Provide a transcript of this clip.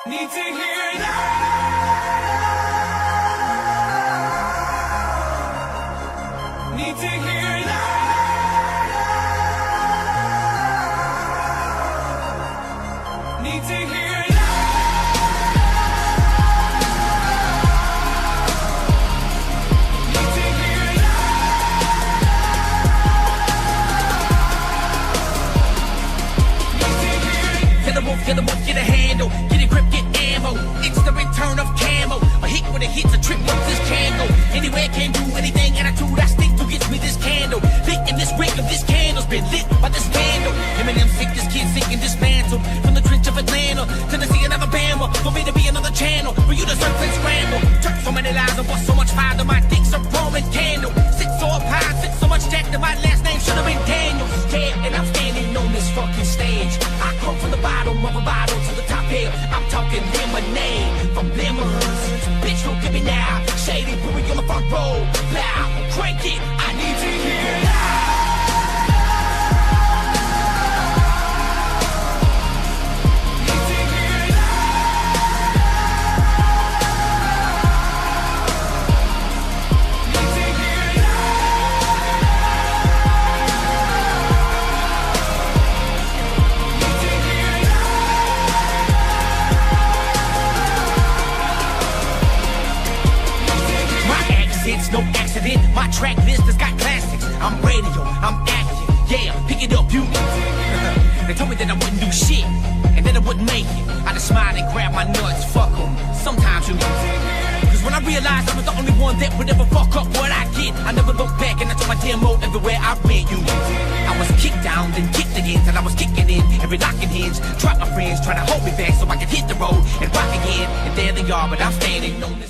Need to hear it Need to hear it Need to hear it Get a wolf, get a handle, get a grip, get ammo. It's the return of camo. A hit with a hit's a trip with this candle. Anywhere can do anything, attitude I stick to gets me this candle. Lit in this wick of this candle's been lit by this candle. Eminem sick, this kid sick and dismantled. From the trench of Atlanta, Tennessee and Alabama. For me to be another channel, for you to surf and scramble. Took so many lies and bust so much fire that my dick's a Roman candle. Sit so up high, sit so much jack that my last name should have been Daniels. Yeah, and I'm standing on this fucking stage. I come from the bottom of a bottle to the top here. I'm talking lemonade from lemons. Bitch, look at me now. Shady, put me on the front row. Loud, crank it. I need to hear it It's no accident, my track list has got classics. I'm radio, I'm active, yeah, pick it up, you. They told me that I wouldn't do shit, and that I wouldn't make it. I just smiled and grabbed my nuts, fuck them. Sometimes you cause when I realized I was the only one that would ever fuck up what I get, I never looked back and I took my demo everywhere I went, you. I was kicked down, then kicked again, till I was kicking in every lock and hinge. Dropped my friends, trying to hold me back so I could hit the road and rock again. And there they are, but I'm standing on this.